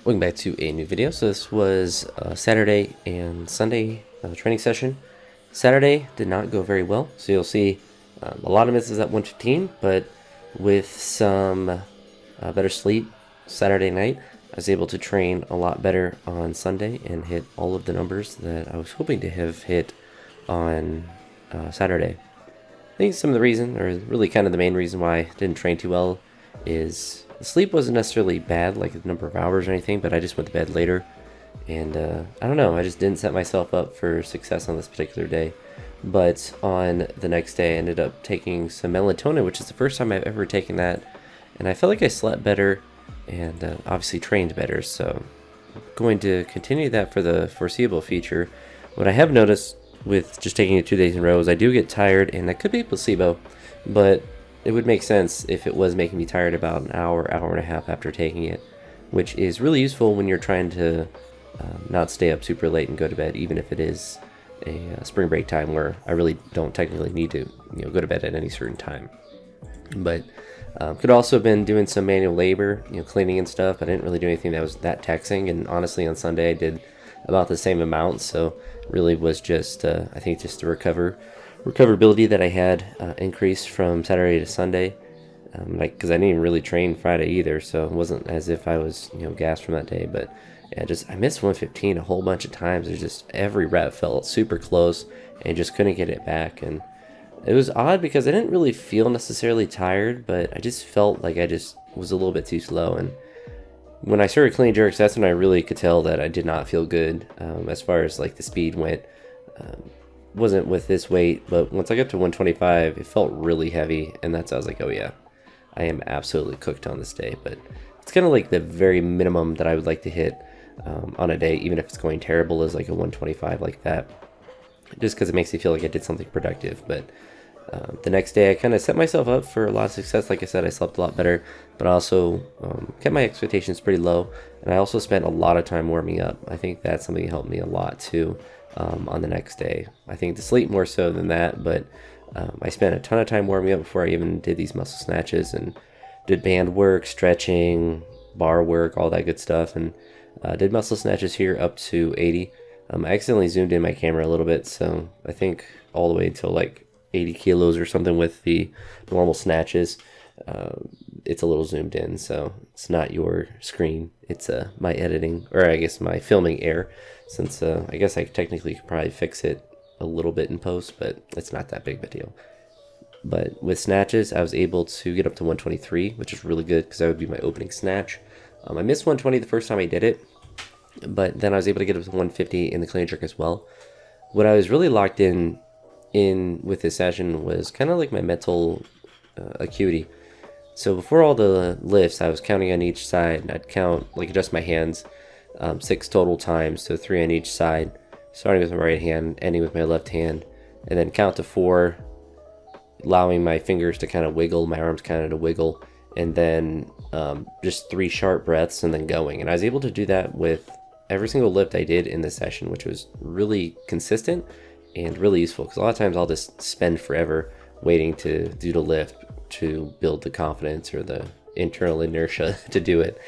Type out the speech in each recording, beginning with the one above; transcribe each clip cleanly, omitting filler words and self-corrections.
Welcome back to a new video. So this was Saturday and Sunday training session. Saturday did not go very well, so you'll see a lot of misses at 115, but with some better sleep Saturday night, I was able to train a lot better on Sunday and hit all of the numbers that I was hoping to have hit on Saturday. I think some of the reason, or really kind of the main reason why I didn't train too well, is the sleep wasn't necessarily bad, like the number of hours or anything, but I just went to bed later. And I don't know, I just didn't set myself up for success on this particular day. But on the next day, I ended up taking some melatonin, which is the first time I've ever taken that. And I felt like I slept better and obviously trained better. So I'm going to continue that for the foreseeable future. What I have noticed with just taking it 2 days in a row is I do get tired, and that could be placebo, but it would make sense if it was making me tired about an hour, hour and a half after taking it, which is really useful when you're trying to not stay up super late and go to bed, even if it is a spring break time where I really don't technically need to go to bed at any certain time. But could also have been doing some manual labor, cleaning and stuff. I didn't really do anything that was that taxing, and honestly on Sunday I did about the same amount, so really was just I think just the recoverability that I had increased from Saturday to Sunday, because I didn't even really train Friday either, so it wasn't as if I was gassed from that day. But yeah, I missed 115 a whole bunch of times. There's just every rep felt super close and just couldn't get it back. And it was odd because I didn't really feel necessarily tired, but I just felt like I just was a little bit too slow. And when I started clean jerks, that's when I really could tell that I did not feel good as far as like the speed went. Wasn't with this weight, but once I got to 125, it felt really heavy, and I was like, oh yeah, I am absolutely cooked on this day. But it's kind of like the very minimum that I would like to hit on a day, even if it's going terrible, is like a 125 like that, just because it makes me feel like I did something productive. But the next day I kind of set myself up for a lot of success. Like I said, I slept a lot better, but I also kept my expectations pretty low, and I also spent a lot of time warming up. I think that's something that helped me a lot too. On the next day, I think the sleep more so than that, but I spent a ton of time warming up before I even did these muscle snatches, and did band work, stretching, bar work, all that good stuff, and did muscle snatches here up to 80. I accidentally zoomed in my camera a little bit, so I think all the way until like 80 kilos or something with the normal snatches. It's a little zoomed in, so it's not your screen, it's my editing, or I guess my filming error, since I guess I technically could probably fix it a little bit in post, but it's not that big of a deal. But with snatches, I was able to get up to 123, which is really good because that would be my opening snatch. I missed 120 the first time I did it, but then I was able to get up to 150 in the clean jerk as well. What I was really locked in with this session was kind of like my mental acuity. So before all the lifts, I was counting on each side, and I'd count, like adjust my hands 6 total times, so 3 on each side, starting with my right hand, ending with my left hand, and then count to 4, allowing my fingers to kind of wiggle, my arms kind of to wiggle, and then just 3 sharp breaths and then going. And I was able to do that with every single lift I did in this session, which was really consistent and really useful, because a lot of times I'll just spend forever waiting to do the lift to build the confidence or the internal inertia to do it.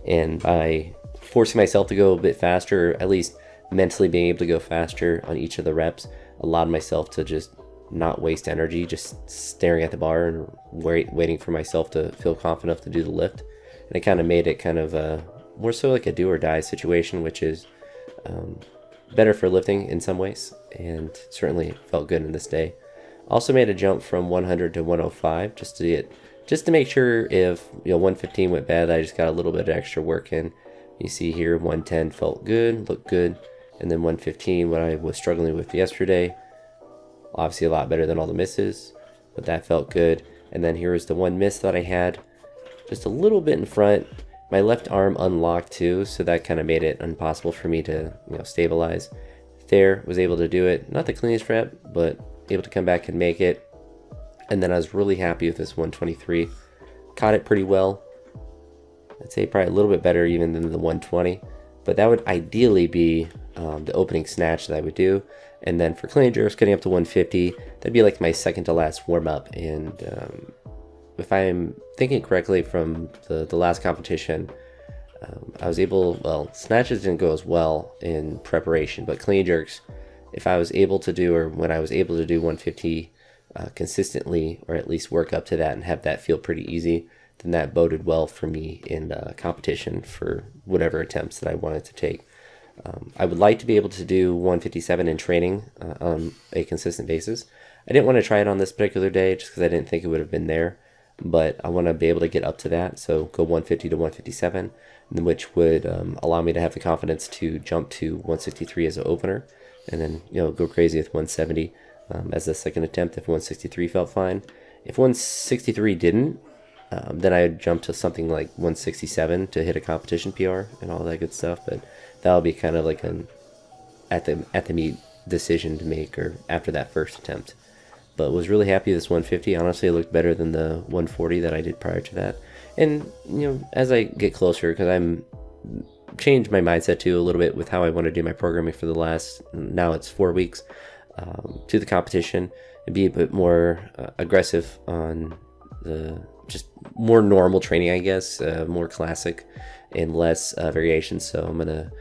And by forcing myself to go a bit faster, or at least mentally being able to go faster on each of the reps, allowed myself to just not waste energy just staring at the bar and waiting for myself to feel confident enough to do the lift. And it kind of made it kind of more so like a do or die situation, which is better for lifting in some ways, and certainly felt good in this day. Also made a jump from 100 to 105 just to make sure if 115 went bad, I just got a little bit of extra work in. You see here 110 felt good, looked good, and then 115, what I was struggling with yesterday, obviously a lot better than all the misses, but that felt good. And then here is the one miss that I had, just a little bit in front. My left arm unlocked too, so that kind of made it impossible for me to stabilize. There, was able to do it, not the cleanest rep, but able to come back and make it. And then I was really happy with this 123. Caught it pretty well. I'd say probably a little bit better even than the 120, but that would ideally be the opening snatch that I would do. And then for clean jerks, getting up to 150, that'd be like my second to last warm up. And if I'm thinking correctly from the last competition, I was able, well, snatches didn't go as well in preparation, but clean jerks, if I was able to do, or when I was able to do 150 consistently, or at least work up to that and have that feel pretty easy, then that boded well for me in competition for whatever attempts that I wanted to take. I would like to be able to do 157 in training on a consistent basis. I didn't want to try it on this particular day just because I didn't think it would have been there, but I want to be able to get up to that. So go 150 to 157, which would allow me to have the confidence to jump to 163 as an opener, and then go crazy with 170 as the second attempt if 163 felt fine. If 163 didn't, then I'd jump to something like 167 to hit a competition PR and all that good stuff. But that'll be kind of like an at the meet decision to make, or after that first attempt. But was really happy with this 150. Honestly, it looked better than the 140 that I did prior to that. And as I get closer, because I'm changed my mindset too a little bit with how I want to do my programming for the last, now it's 4 weeks, to the competition, and be a bit more aggressive on the just more normal training, I guess, more classic and less variations. So I'm gonna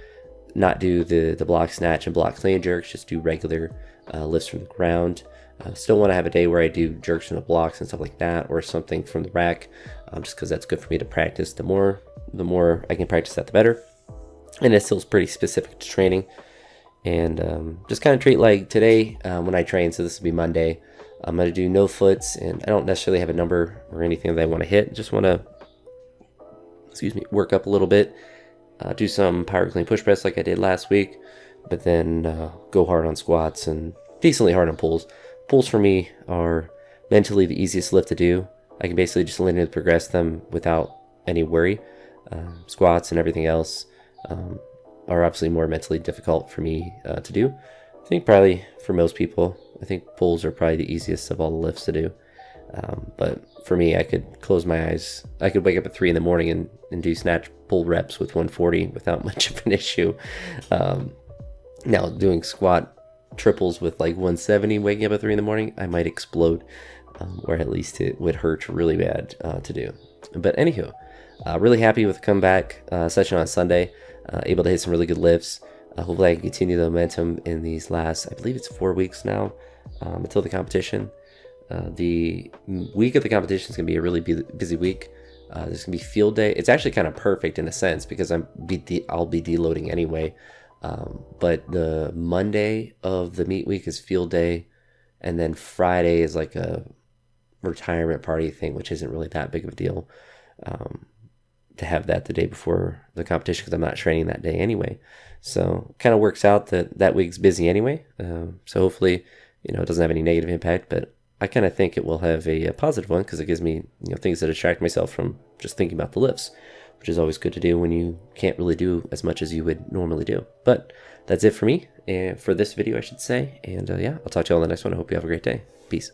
not do the block snatch and block clean jerks, just do regular lifts from the ground. Still want to have a day where I do jerks from the blocks and stuff like that, or something from the rack, just because that's good for me to practice. The more I can practice that, the better. And it still is pretty specific to training. And just kind of treat like today when I train, so this will be Monday, I'm going to do no foots, and I don't necessarily have a number or anything that I want to hit. Just want to, work up a little bit, do some power clean push press like I did last week, but then go hard on squats and decently hard on pulls. Pulls for me are mentally the easiest lift to do. I can basically just linearly progress them without any worry. Squats and everything else are obviously more mentally difficult for me to do. I think probably for most people, I think pulls are probably the easiest of all the lifts to do. But for me, I could close my eyes. I could wake up at 3 in the morning and do snatch pull reps with 140 without much of an issue. Now doing squat triples with like 170 waking up at 3 in the morning, I might explode, or at least it would hurt really bad to do. But anywho, really happy with the comeback session on Sunday. Able to hit some really good lifts. Hopefully I can continue the momentum in these last, I believe it's 4 weeks now, until the competition. The week of the competition is going to be a really busy week. There's going to be field day. It's actually kind of perfect in a sense because I'll be deloading anyway. But the Monday of the meet week is field day, and then Friday is like a retirement party thing, which isn't really that big of a deal to have that the day before the competition because I'm not training that day anyway. So kind of works out that week's busy anyway. So hopefully, it doesn't have any negative impact, but I kind of think it will have a positive one because it gives me things to distract myself from just thinking about the lifts, which is always good to do when you can't really do as much as you would normally do. But that's it for me, and for this video, I should say. And yeah, I'll talk to you all in the next one. I hope you have a great day. Peace.